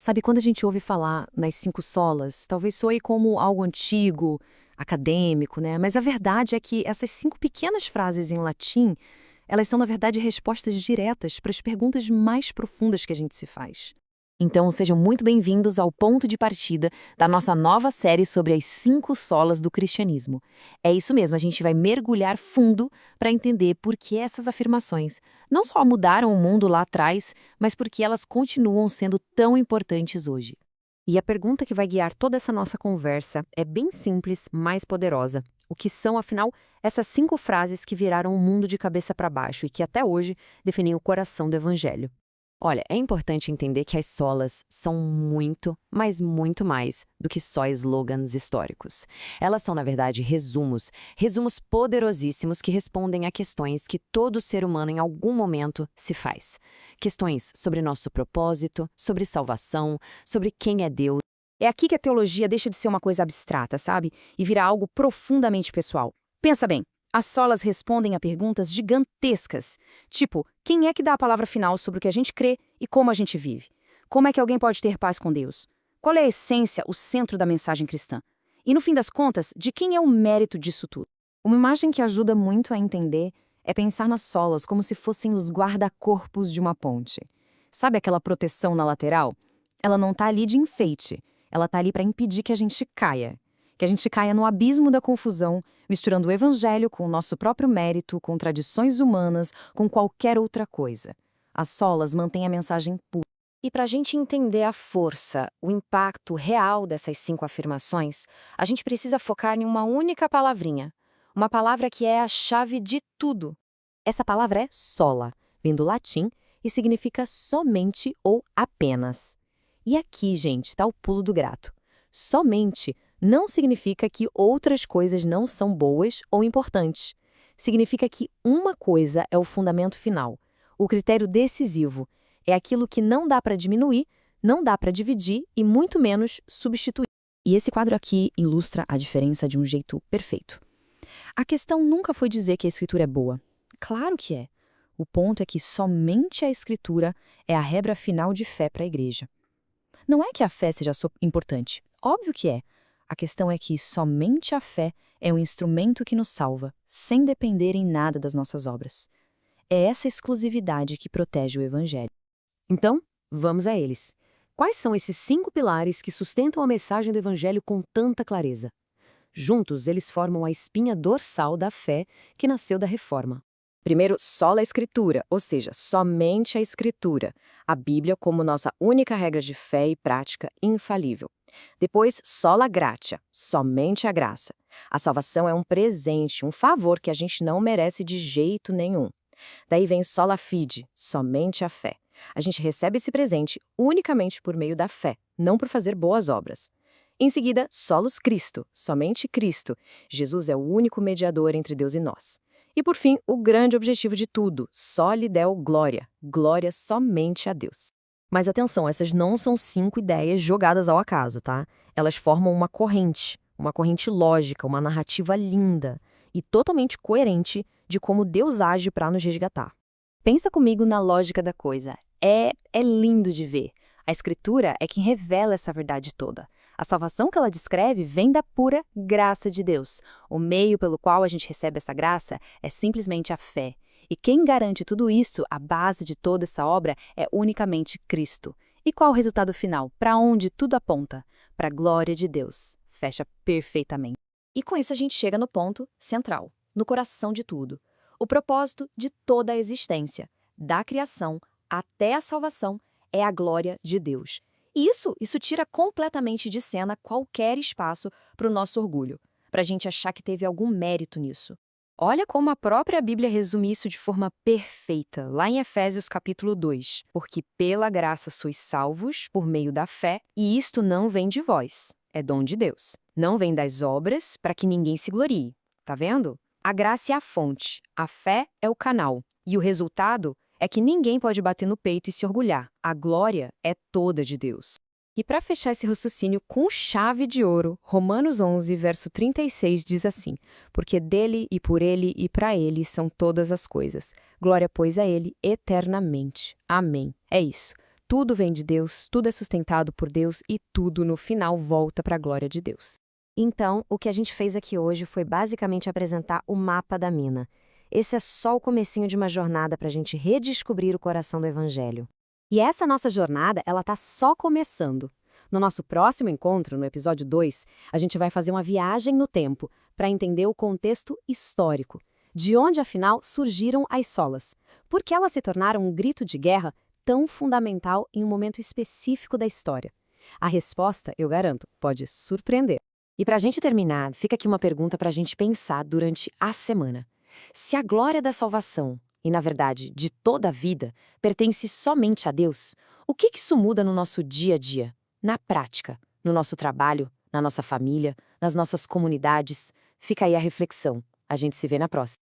Sabe, quando a gente ouve falar nas cinco solas, talvez soe como algo antigo, acadêmico, né? Mas a verdade é que essas cinco pequenas frases em latim, elas são, na verdade, respostas diretas para as perguntas mais profundas que a gente se faz. Então, sejam muito bem-vindos ao ponto de partida da nossa nova série sobre as cinco solas do cristianismo. É isso mesmo, a gente vai mergulhar fundo para entender por que essas afirmações não só mudaram o mundo lá atrás, mas por que elas continuam sendo tão importantes hoje. E a pergunta que vai guiar toda essa nossa conversa é bem simples, mas poderosa. O que são, afinal, essas cinco frases que viraram o mundo de cabeça para baixo e que até hoje definem o coração do evangelho? Olha, é importante entender que as solas são muito, mas muito mais do que só slogans históricos. Elas são, na verdade, resumos poderosíssimos que respondem a questões que todo ser humano em algum momento se faz. Questões sobre nosso propósito, sobre salvação, sobre quem é Deus. É aqui que a teologia deixa de ser uma coisa abstrata, sabe? E vira algo profundamente pessoal. Pensa bem. As solas respondem a perguntas gigantescas, tipo, quem é que dá a palavra final sobre o que a gente crê e como a gente vive? Como é que alguém pode ter paz com Deus? Qual é a essência, o centro da mensagem cristã? E, no fim das contas, de quem é o mérito disso tudo? Uma imagem que ajuda muito a entender é pensar nas solas como se fossem os guarda-corpos de uma ponte. Sabe aquela proteção na lateral? Ela não está ali de enfeite, ela está ali para impedir que a gente caia. Que a gente caia no abismo da confusão, misturando o evangelho com o nosso próprio mérito, com tradições humanas, com qualquer outra coisa. As solas mantêm a mensagem pura. E para a gente entender a força, o impacto real dessas cinco afirmações, a gente precisa focar em uma única palavrinha. Uma palavra que é a chave de tudo. Essa palavra é sola, vem do latim e significa somente ou apenas. E aqui, gente, está o pulo do gato. Somente não significa que outras coisas não são boas ou importantes. Significa que uma coisa é o fundamento final, o critério decisivo. É aquilo que não dá para diminuir, não dá para dividir e muito menos substituir. E esse quadro aqui ilustra a diferença de um jeito perfeito. A questão nunca foi dizer que a escritura é boa. Claro que é. O ponto é que somente a escritura é a regra final de fé para a igreja. Não é que a fé seja importante. Óbvio que é. A questão é que somente a fé é um instrumento que nos salva, sem depender em nada das nossas obras. É essa exclusividade que protege o Evangelho. Então, vamos a eles. Quais são esses cinco pilares que sustentam a mensagem do Evangelho com tanta clareza? Juntos, eles formam a espinha dorsal da fé que nasceu da Reforma. Primeiro, sola Escritura, ou seja, somente a Escritura. A Bíblia como nossa única regra de fé e prática infalível. Depois, sola gratia, somente a graça. A salvação é um presente, um favor que a gente não merece de jeito nenhum. Daí vem sola fide, somente a fé. A gente recebe esse presente unicamente por meio da fé, não por fazer boas obras. Em seguida, solos Cristo, somente Cristo. Jesus é o único mediador entre Deus e nós. E por fim, o grande objetivo de tudo, soli deo glória, glória somente a Deus. Mas atenção, essas não são cinco ideias jogadas ao acaso, tá? Elas formam uma corrente lógica, uma narrativa linda e totalmente coerente de como Deus age para nos resgatar. Pensa comigo na lógica da coisa. É lindo de ver. A Escritura é quem revela essa verdade toda. A salvação que ela descreve vem da pura graça de Deus. O meio pelo qual a gente recebe essa graça é simplesmente a fé. E quem garante tudo isso, a base de toda essa obra, é unicamente Cristo. E qual o resultado final? Para onde tudo aponta? Para a glória de Deus. Fecha perfeitamente. E com isso a gente chega no ponto central, no coração de tudo. O propósito de toda a existência, da criação até a salvação, é a glória de Deus. E isso tira completamente de cena qualquer espaço para o nosso orgulho, para a gente achar que teve algum mérito nisso. Olha como a própria Bíblia resume isso de forma perfeita, lá em Efésios capítulo 2. Porque pela graça sois salvos, por meio da fé, e isto não vem de vós, é dom de Deus. Não vem das obras, para que ninguém se glorie. Tá vendo? A graça é a fonte, a fé é o canal, e o resultado é que ninguém pode bater no peito e se orgulhar. A glória é toda de Deus. E para fechar esse raciocínio com chave de ouro, Romanos 11, verso 36 diz assim: porque dele e por ele e para ele são todas as coisas. Glória, pois, a ele eternamente. Amém. É isso. Tudo vem de Deus, tudo é sustentado por Deus e tudo no final volta para a glória de Deus. Então, o que a gente fez aqui hoje foi basicamente apresentar o mapa da mina. Esse é só o comecinho de uma jornada para a gente redescobrir o coração do Evangelho. E essa nossa jornada, ela tá só começando. No nosso próximo encontro, no episódio 2, a gente vai fazer uma viagem no tempo para entender o contexto histórico. De onde, afinal, surgiram as solas? Por que elas se tornaram um grito de guerra tão fundamental em um momento específico da história? A resposta, eu garanto, pode surpreender. E para a gente terminar, fica aqui uma pergunta para a gente pensar durante a semana. Se a glória da salvação, e na verdade de toda a vida, pertence somente a Deus, o que isso muda no nosso dia a dia, na prática, no nosso trabalho, na nossa família, nas nossas comunidades? Fica aí a reflexão. A gente se vê na próxima.